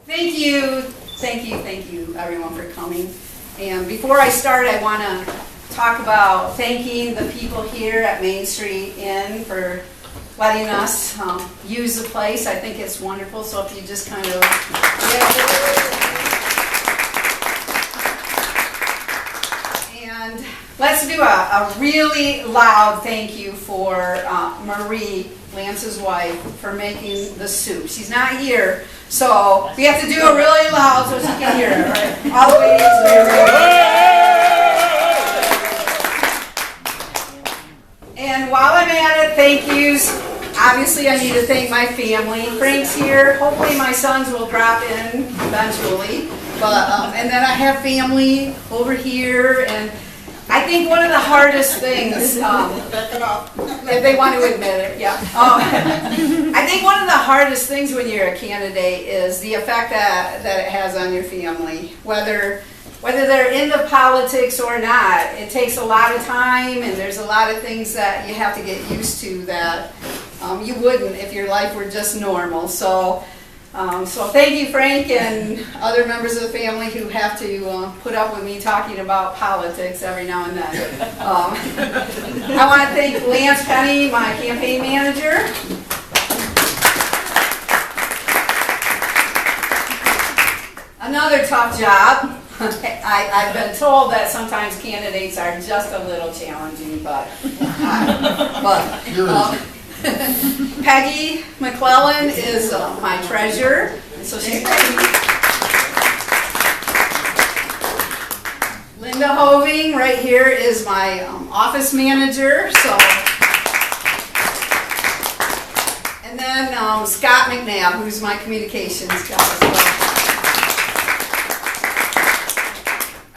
Thank you everyone for coming. And before I start, I want to talk about thanking the people here at Main Street Inn for letting us use the place. I think it's wonderful, so if you just kind of... And let's do a really loud thank you for Marie, Lance's wife, for making the soup. She's not here, so we have to do it really loud so she can hear it, right? All the way to And while I'm at it, thank yous. Obviously, I need to thank my family. Frank's here. Hopefully, my sons will drop in eventually. But and then I have family over here, and I think one of the hardest things, if they want to admit it, yeah. I think one of the hardest things when you're a candidate is the effect that it has on your family, whether they're into politics or not. It takes a lot of time, and there's a lot of things that you have to get used to that you wouldn't if your life were just normal. So thank you, Frank, and other members of the family who have to put up with me talking about politics every now and then. I want to thank Lance Penny, my campaign manager. Another tough job. I've been told that sometimes candidates are just a little challenging, but Peggy McClellan is my treasurer, so she's Linda Hoving right here is my office manager. And then Scott McNabb, who's my communications guy as well.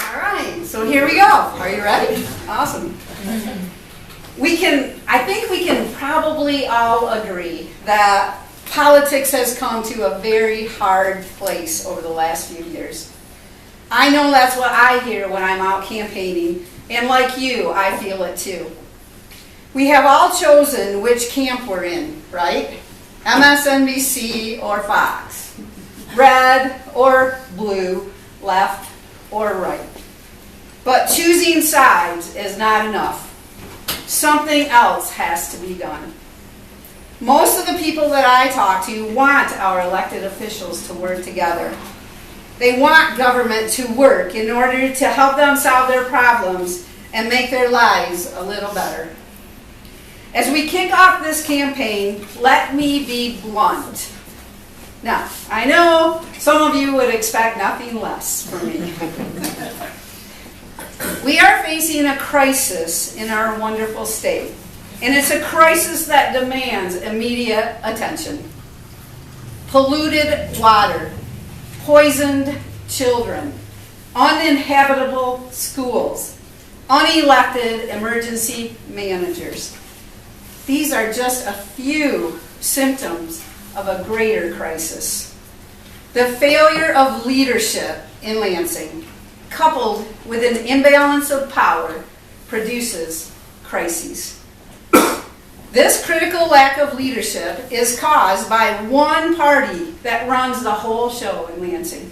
All right, so here we go. Are you ready? Awesome. I think we can probably all agree that politics has come to a very hard place over the last few years. I know that's what I hear when I'm out campaigning, and like you, I feel it too. We have all chosen which camp we're in, right? MSNBC or Fox, red or blue, left or right. But choosing sides is not enough. Something else has to be done. Most of the people that I talk to want our elected officials to work together. They want government to work in order to help them solve their problems and make their lives a little better. As we kick off this campaign, let me be blunt. Now, I know some of you would expect nothing less from me. We are facing a crisis in our wonderful state, and it's a crisis that demands immediate attention. Polluted water, poisoned children, uninhabitable schools, unelected emergency managers. These are just a few symptoms of a greater crisis. The failure of leadership in Lansing, coupled with an imbalance of power, produces crises. This critical lack of leadership is caused by one party that runs the whole show in Lansing.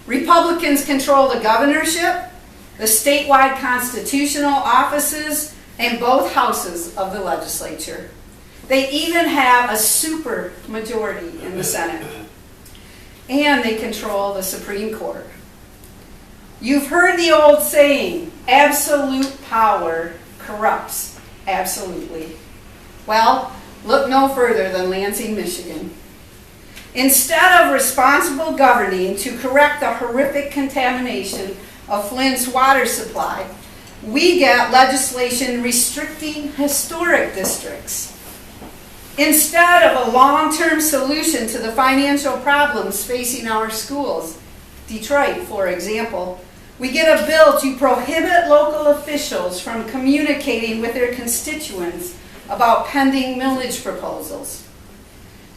Republicans control the governorship, the statewide constitutional offices, and both houses of the legislature. They even have a super majority in the Senate. And they control the Supreme Court. You've heard the old saying, absolute power corrupts absolutely. Well, look no further than Lansing, Michigan. Instead of responsible governing to correct the horrific contamination of Flint's water supply, we get legislation restricting historic districts. Instead of a long-term solution to the financial problems facing our schools, Detroit, for example, we get a bill to prohibit local officials from communicating with their constituents about pending millage proposals.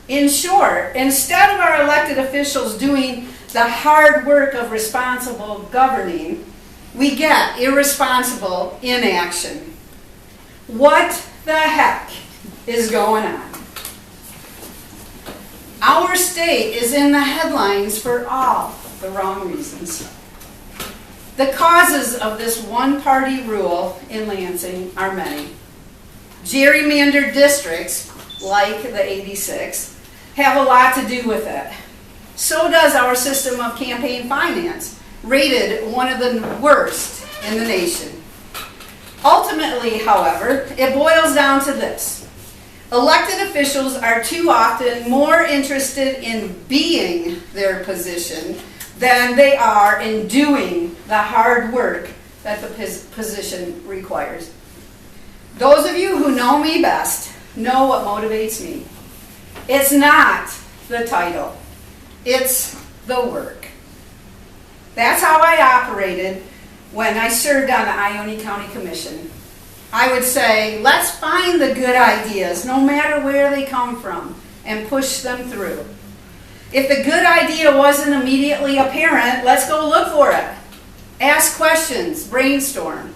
In short, instead of our elected officials doing the hard work of responsible governing, we get irresponsible inaction. What the heck is going on? Our state is in the headlines for all the wrong reasons. The causes of this one-party rule in Lansing are many. Gerrymandered districts, like the 86, have a lot to do with it. So does our system of campaign finance, rated one of the worst in the nation. Ultimately, however, it boils down to this. Elected officials are too often more interested in being their position than they are in doing the hard work that the position requires. Those of you who know me best know what motivates me. It's not the title, it's the work. That's how I operated when I served on the Ione County Commission. I would say, let's find the good ideas, no matter where they come from, and push them through. If the good idea wasn't immediately apparent, let's go look for it. Ask questions, brainstorm.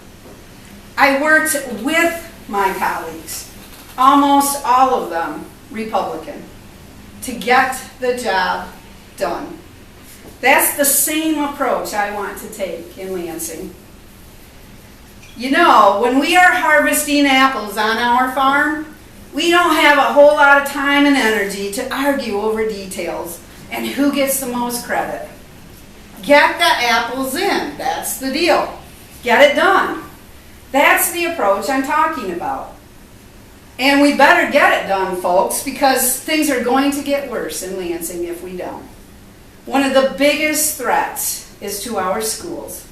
I worked with my colleagues, almost all of them Republican, to get the job done. That's the same approach I want to take in Lansing. You know, when we are harvesting apples on our farm, we don't have a whole lot of time and energy to argue over details and who gets the most credit. Get the apples in, that's the deal. Get it done. That's the approach I'm talking about. And we better get it done, folks, because things are going to get worse in Lansing if we don't. One of the biggest threats is to our schools.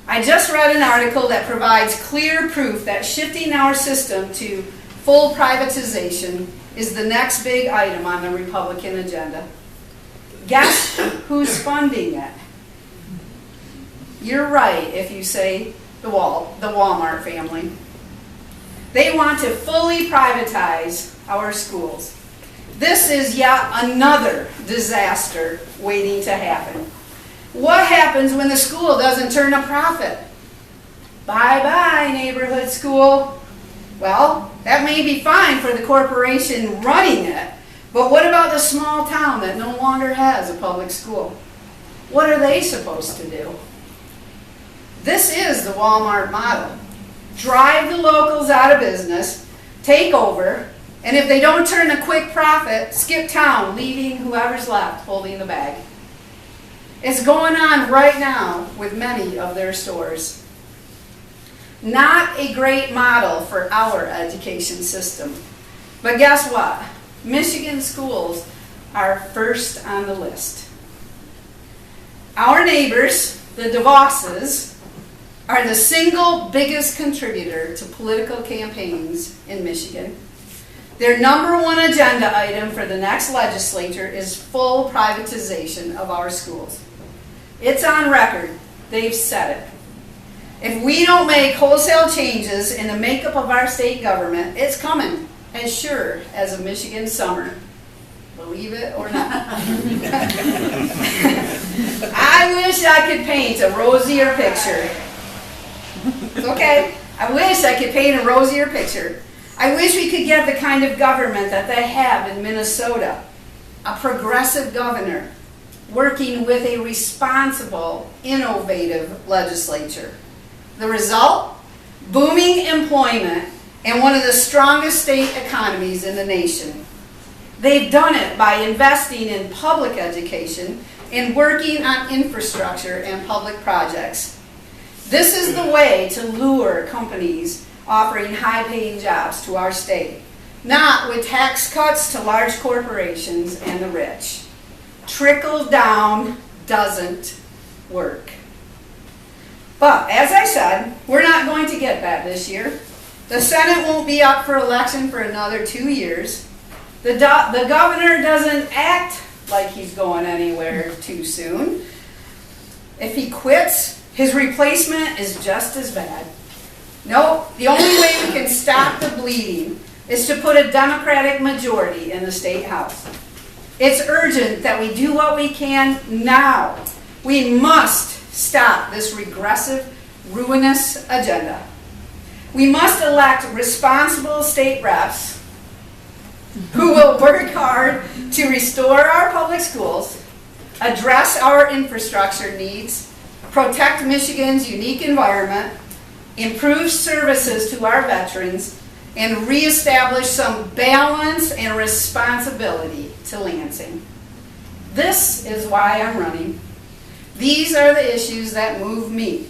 I just read an article that provides clear proof that shifting our system to full privatization is the next big item on the Republican agenda. Guess who's funding it? You're right if you say the Walmart family. They want to fully privatize our schools. This is yet another disaster waiting to happen. What happens when the school doesn't turn a profit? Bye-bye, neighborhood school. Well, that may be fine for the corporation running it, but what about the small town that no longer has a public school? What are they supposed to do? This is the Walmart model. Drive the locals out of business, take over, and if they don't turn a quick profit, skip town, leaving whoever's left holding the bag. It's going on right now with many of their stores. Not a great model for our education system. But guess what? Michigan schools are first on the list. Our neighbors, the DeVosses, are the single biggest contributor to political campaigns in Michigan. Their number one agenda item for the next legislature is full privatization of our schools. It's on record. They've said it. If we don't make wholesale changes in the makeup of our state government, it's coming, as sure as a Michigan summer. Believe it or not. I wish I could paint a rosier picture. It's okay. I wish I could paint a rosier picture. I wish we could get the kind of government that they have in Minnesota. A progressive governor working with a responsible, innovative legislature. The result? Booming employment and one of the strongest state economies in the nation. They've done it by investing in public education and working on infrastructure and public projects. This is the way to lure companies offering high-paying jobs to our state, not with tax cuts to large corporations and the rich. Trickle down doesn't work. But as I said, we're not going to get that this year. The Senate won't be up for election for another 2 years. The governor doesn't act like he's going anywhere too soon. If he quits, his replacement is just as bad. Nope, the only way we can stop the bleeding is to put a Democratic majority in the state house. It's urgent that we do what we can now. We must stop this regressive, ruinous agenda. We must elect responsible state reps who will work hard to restore our public schools, address our infrastructure needs, protect Michigan's unique environment, improve services to our veterans, and reestablish some balance and responsibility to Lansing. This is why I'm running. These are the issues that move me.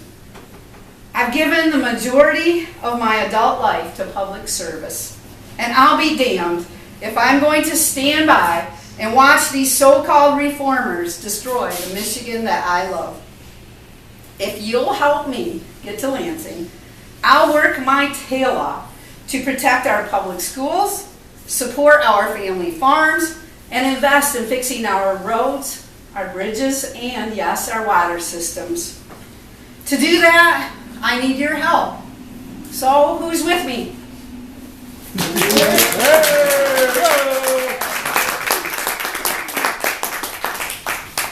I've given the majority of my adult life to public service, and I'll be damned if I'm going to stand by and watch these so-called reformers destroy the Michigan that I love. If you'll help me get to Lansing, I'll work my tail off to protect our public schools, support our family farms, and invest in fixing our roads, our bridges, and yes, our water systems. To do that, I need your help. So, who's with me?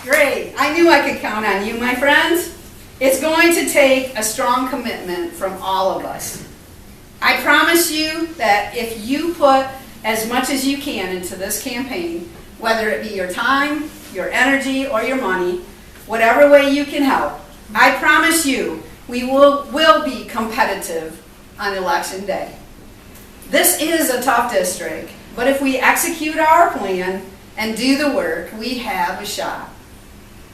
Great. I knew I could count on you, my friends. It's going to take a strong commitment from all of us. I promise you that if you put as much as you can into this campaign, whether it be your time, your energy, or your money, whatever way you can help, I promise you we will be competitive on election day. This is a tough district, but if we execute our plan and do the work, we have a shot.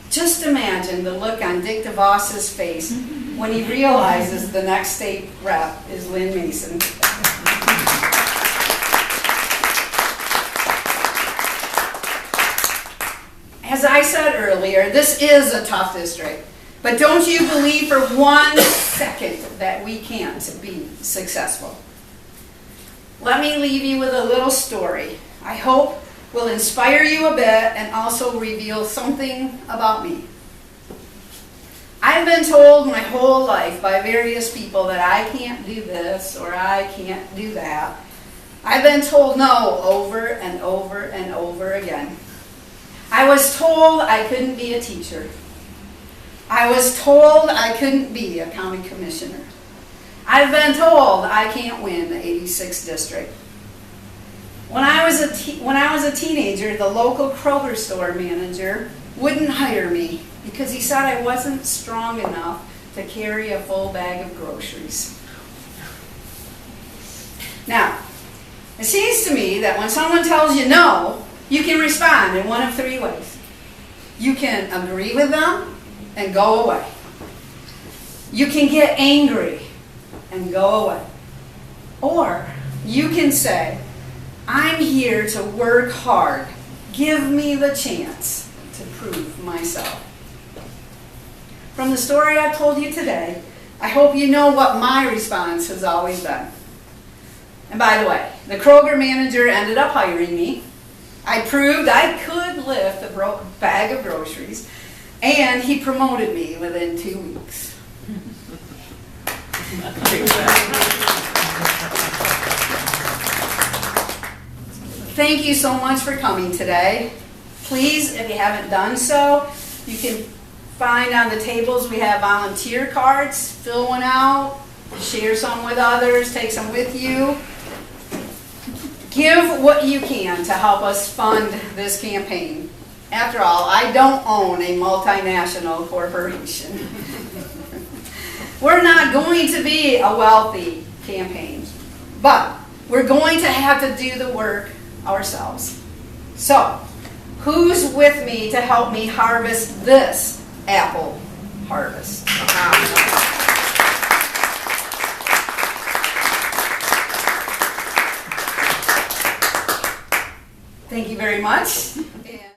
Just imagine the look on Dick DeVos's face when he realizes the next state rep is Lynn Mason. As I said earlier, this is a tough district, but don't you believe for 1 second that we can't be successful. Let me leave you with a little story. I hope will inspire you a bit and also reveal something about me. I've been told my whole life by various people that I can't do this or I can't do that. I've been told no over and over and over again. I was told I couldn't be a teacher. I was told I couldn't be a county commissioner. I've been told I can't win the 86th district. When I was a teenager, the local Kroger store manager wouldn't hire me because he said I wasn't strong enough to carry a full bag of groceries. Now, it seems to me that when someone tells you no, you can respond in one of 3 ways. You can agree with them and go away. You can get angry and go away. Or you can say, I'm here to work hard. Give me the chance to prove myself. From the story I told you today, I hope you know what my response has always been. And by the way, the Kroger manager ended up hiring me. I proved I could lift a bag of groceries, and he promoted me within 2 weeks. Thank you so much for coming today. Please, if you haven't done so, you can find on the tables we have volunteer cards. Fill one out, share some with others, take some with you. Give what you can to help us fund this campaign. After all, I don't own a multinational corporation. We're not going to be a wealthy campaign, but we're going to have to do the work ourselves. So, who's with me to help me harvest this apple harvest? Thank you very much.